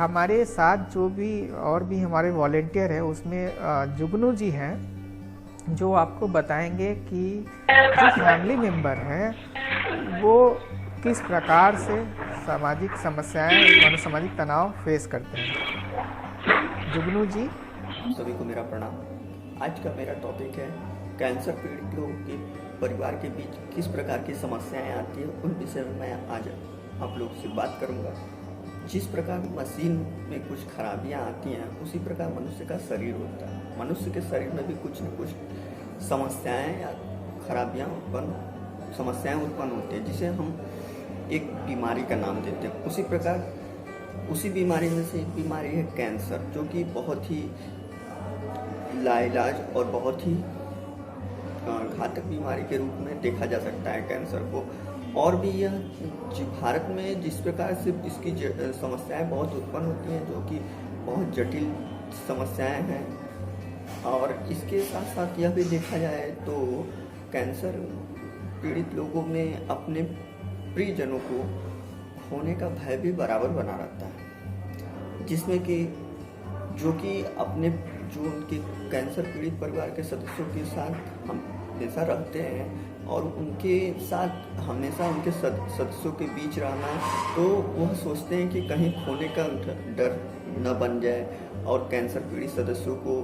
हमारे साथ जो भी और भी हमारे वॉलेंटियर हैं उसमें जुगनू जी हैं जो आपको बताएंगे कि जो फैमिली मेंबर हैं वो किस प्रकार से सामाजिक समस्याएं और सामाजिक तनाव फेस करते हैं। जुगनू जी। सभी को मेरा प्रणाम। आज का मेरा टॉपिक है कैंसर पीड़ित लोगों के परिवार के बीच किस प्रकार की समस्याएं आती हैं, उन विषय में मैं आज आप लोग से बात करूंगा। जिस प्रकार मशीन में कुछ खराबियां आती हैं उसी प्रकार मनुष्य का शरीर होता है। मनुष्य के शरीर में भी कुछ न कुछ समस्याएं या समस्याएं उत्पन्न होती है जिसे हम एक बीमारी का नाम देते हैं। उसी प्रकार उसी बीमारी में से एक बीमारी है कैंसर, जो कि बहुत ही लाइलाज और बहुत ही घातक बीमारी के रूप में देखा जा सकता है कैंसर को। और भी यह भारत में जिस प्रकार से इसकी समस्याएं बहुत उत्पन्न होती हैं, जो कि बहुत जटिल समस्याएं हैं, और इसके साथ साथ यह भी देखा जाए तो कैंसर पीड़ित लोगों में अपने प्रियजनों को खोने का भय भी बराबर बना रहता है, जिसमें कि जो उनके कैंसर पीड़ित परिवार के सदस्यों के साथ हमेशा रहते हैं और उनके साथ हमेशा उनके सदस्यों के बीच रहना, तो वह सोचते हैं कि कहीं खोने का डर न बन जाए और कैंसर पीड़ित सदस्यों को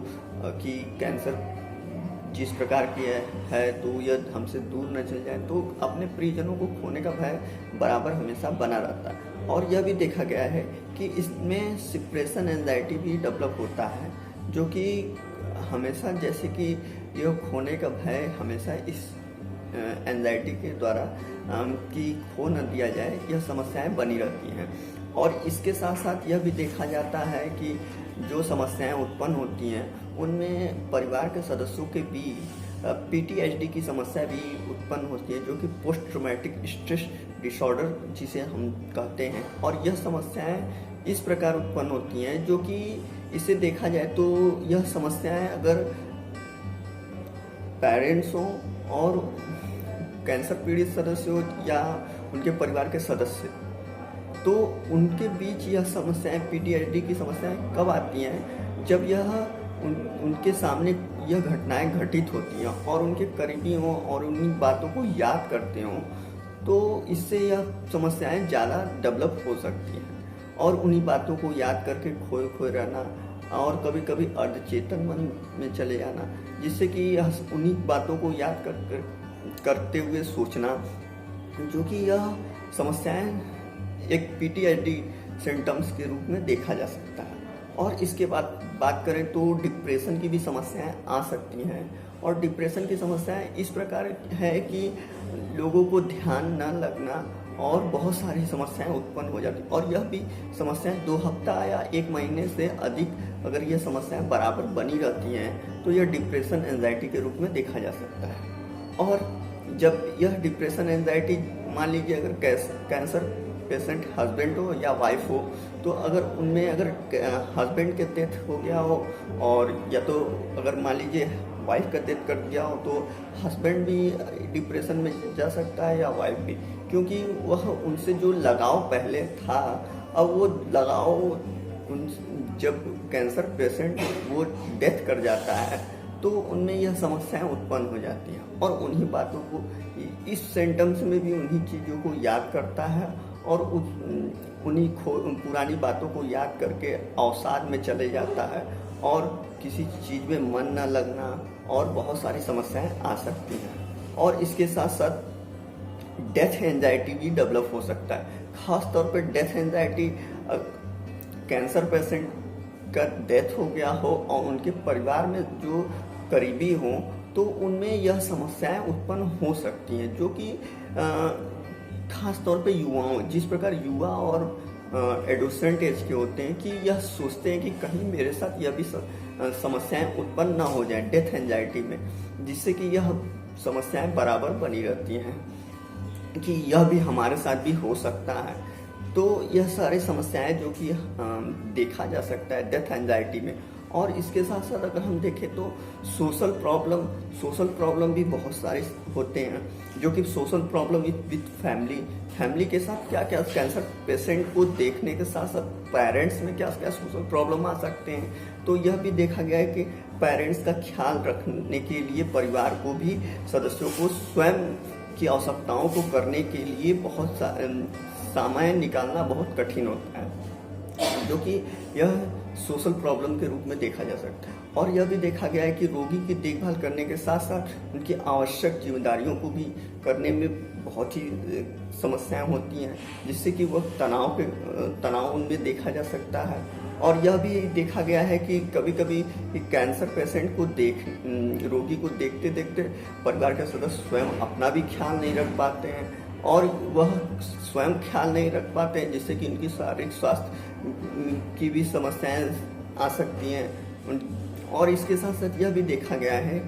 कि कैंसर जिस प्रकार की है तो यह हमसे दूर न चल जाए, तो अपने प्रियजनों को खोने का भय बराबर हमेशा बना रहता है। और यह भी देखा गया है कि इसमें सिप्रेशन एंजाइटी भी डेवलप होता है, जो कि हमेशा जैसे कि यह खोने का भय हमेशा इस एंजाइटी के द्वारा कि खो न दिया जाए, यह समस्याएं बनी रहती हैं। और इसके साथ साथ यह भी देखा जाता है कि जो समस्याएं उत्पन्न होती हैं उनमें परिवार के सदस्यों के बीच PTSD की समस्या भी उत्पन्न होती है, जो कि पोस्ट ट्रॉमेटिक स्ट्रेस डिसऑर्डर जिसे हम कहते हैं। और यह समस्याएं इस प्रकार उत्पन्न होती हैं, जो कि इसे देखा जाए तो यह समस्याएं अगर पेरेंट्स हों और कैंसर पीड़ित सदस्य हो या उनके परिवार के सदस्य, तो उनके बीच यह समस्याएं PTSD की समस्याएं कब आती हैं, जब यह उनके सामने यह घटनाएं घटित होती हैं और उनके करीबी हों और उन्हीं बातों को याद करते हों, तो इससे यह समस्याएं ज़्यादा डेवलप हो सकती हैं। और उन्हीं बातों को याद करके खोए खोए रहना और कभी कभी अर्धचेतन मन में चले जाना, जिससे कि यह उन्हीं बातों को याद करते हुए सोचना, जो कि यह समस्याएं एक PTSD सिम्टम्स के रूप में देखा जा सकता है। और इसके बाद बात करें तो डिप्रेशन की भी समस्याएं आ सकती हैं। और डिप्रेशन की समस्याएं इस प्रकार है कि लोगों को ध्यान न लगना और बहुत सारी समस्याएं उत्पन्न हो जाती, और यह भी समस्याएं 2 हफ्ता या 1 महीने से अधिक अगर यह समस्याएं बराबर बनी रहती हैं, तो यह डिप्रेशन एंजाइटी के रूप में देखा जा सकता है। और जब यह डिप्रेशन एंजाइटी, मान लीजिए अगर कैंसर पेशेंट हस्बैंड हो या वाइफ हो, तो अगर उनमें अगर हस्बैंड के डेथ हो गया हो, और या तो अगर मान लीजिए वाइफ का डेथ कर दिया हो, तो हस्बैंड भी डिप्रेशन में जा सकता है या वाइफ भी, क्योंकि वह उनसे जो लगाव पहले था, अब वो लगाव जब कैंसर पेशेंट वो डेथ कर जाता है तो उनमें यह समस्याएं उत्पन्न हो जाती हैं। और उन्हीं बातों को, इस सेंटम्स में भी उन्हीं चीज़ों को याद करता है और उन्हीं पुरानी बातों को याद करके अवसाद में चले जाता है और किसी चीज़ में मन न लगना और बहुत सारी समस्याएं आ सकती हैं। और इसके साथ साथ डेथ एंजाइटी भी डेवलप हो सकता है। खास तौर पर डेथ एंजाइटी, कैंसर पेशेंट का डेथ हो गया हो और उनके परिवार में जो करीबी हों, तो उनमें यह समस्याएं उत्पन्न हो सकती हैं, जो कि खास तौर पे युवाओं, जिस प्रकार युवा और एडोसेंट एज के होते हैं, कि यह सोचते हैं कि कहीं मेरे साथ यह भी समस्याएं उत्पन्न ना हो जाएं डेथ एंजाइटी में, जिससे कि यह समस्याएं बराबर बनी रहती हैं कि यह भी हमारे साथ भी हो सकता है। तो यह सारी समस्याएं जो कि देखा जा सकता है डेथ एंजाइटी में। और इसके साथ साथ अगर हम देखें तो सोशल प्रॉब्लम भी बहुत सारे होते हैं, जो कि सोशल प्रॉब्लम विथ फैमिली के साथ क्या क्या कैंसर पेशेंट को देखने के साथ साथ पेरेंट्स में क्या क्या सोशल प्रॉब्लम आ सकते हैं। तो यह भी देखा गया है कि पेरेंट्स का ख्याल रखने के लिए परिवार को भी सदस्यों को स्वयं की आवश्यकताओं को करने के लिए बहुत समय निकालना बहुत कठिन होता है, जो कि यह सोशल प्रॉब्लम के रूप में देखा जा सकता है। और यह भी देखा गया है कि रोगी की देखभाल करने के साथ साथ उनकी आवश्यक जिम्मेदारियों को भी करने में बहुत ही समस्याएं होती हैं, जिससे कि वह तनाव उनमें देखा जा सकता है। और यह भी देखा गया है कि कभी कभी कैंसर पेशेंट को रोगी को देखते देखते परिवार के सदस्य स्वयं अपना भी ख्याल नहीं रख पाते हैं, और वह स्वयं ख्याल नहीं रख पाते हैं, जिससे कि उनकी शारीरिक स्वास्थ्य की भी समस्याएं आ सकती हैं। और इसके साथ साथ यह भी देखा गया है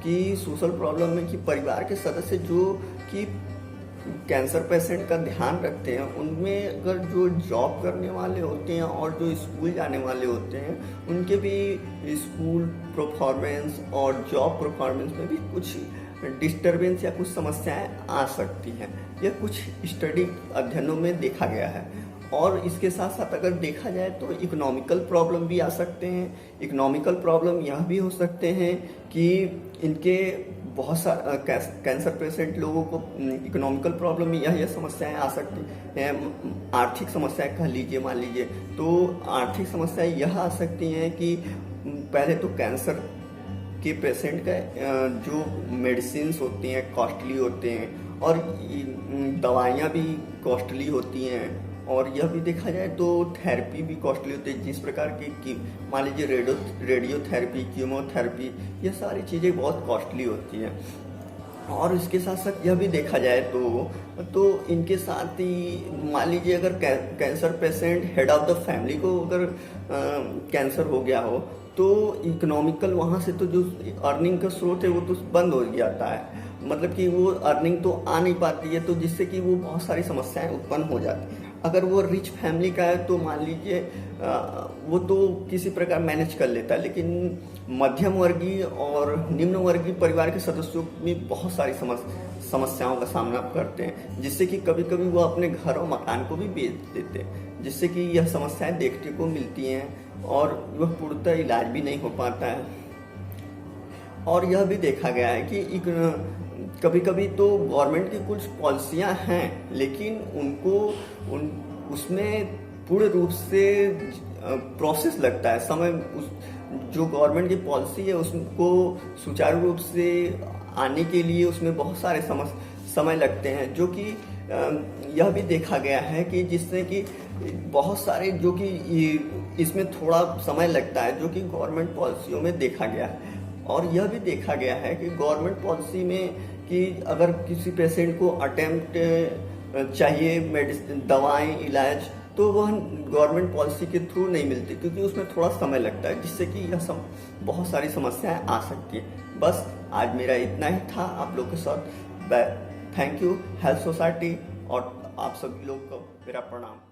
कि सोशल प्रॉब्लम में कि परिवार के सदस्य जो कि कैंसर पेशेंट का ध्यान रखते हैं, उनमें अगर जो जॉब करने वाले होते हैं और जो स्कूल जाने वाले होते हैं, उनके भी स्कूल परफॉर्मेंस और जॉब परफॉर्मेंस में भी कुछ डिस्टरबेंस या कुछ समस्याएं आ सकती हैं। यह कुछ स्टडी अध्ययनों में देखा गया है। और इसके साथ साथ अगर देखा जाए तो इकोनॉमिकल प्रॉब्लम भी आ सकते हैं। इकोनॉमिकल प्रॉब्लम यह भी हो सकते हैं कि इनके बहुत सारे कैंसर पेशेंट लोगों को इकोनॉमिकल प्रॉब्लम में यह समस्याएं आ सकती हैं। आर्थिक समस्याएं कह लीजिए, मान लीजिए तो आर्थिक समस्याएं यह आ सकती हैं कि पहले तो कैंसर के पेशेंट का जो मेडिसिन्स होती हैं कॉस्टली होते हैं, और दवाइयाँ भी कॉस्टली होती हैं। और यह भी देखा जाए तो थेरेपी भी कॉस्टली होती है, जिस प्रकार की मान लीजिए रेडियोथेरेपी, कीमोथेरेपी, ये सारी चीज़ें बहुत कॉस्टली होती हैं। और इसके साथ साथ यह भी देखा जाए तो इनके साथ ही मान लीजिए अगर cancer patient head of the family को अगर कैंसर हो गया हो, तो इकोनॉमिकल वहाँ से तो जो अर्निंग का स्रोत है वो तो बंद हो जाता है, मतलब कि वो अर्निंग तो आ नहीं पाती है, तो जिससे कि वो बहुत सारी समस्याएं उत्पन्न हो जाती हैं। अगर वो रिच फैमिली का है तो मान लीजिए वो तो किसी प्रकार मैनेज कर लेता है, लेकिन मध्यम वर्गीय और निम्न वर्गीय परिवार के सदस्यों में बहुत सारी समस्याओं का सामना करते हैं, जिससे कि कभी कभी वो अपने घर और मकान को भी बेच देते हैं, जिससे कि यह समस्याएं देखने को मिलती हैं और वह पूर्णतः इलाज भी नहीं हो पाता है। और यह भी देखा गया है कि कभी कभी तो गवर्नमेंट की कुछ पॉलिसियां हैं, लेकिन उसमें पूर्ण रूप से प्रोसेस लगता है, समय जो गवर्नमेंट की पॉलिसी है उसको सुचारू रूप से आने के लिए उसमें बहुत सारे समय लगते हैं, जो कि यह भी देखा गया है कि जिससे कि बहुत सारे जो कि इसमें थोड़ा समय लगता है, जो कि गवर्नमेंट पॉलिसियों में देखा गया है। और यह भी देखा गया है कि गवर्नमेंट पॉलिसी में कि अगर किसी पेशेंट को अटेम्प्ट चाहिए मेडिसिन, दवाएं, इलाज, तो वह गवर्नमेंट पॉलिसी के थ्रू नहीं मिलती, क्योंकि उसमें थोड़ा समय लगता है, जिससे कि यह बहुत सारी समस्याएं आ सकती है। बस आज मेरा इतना ही था आप लोग के साथ। थैंक यू हेल्थ सोसाइटी और आप सभी लोग को मेरा प्रणाम।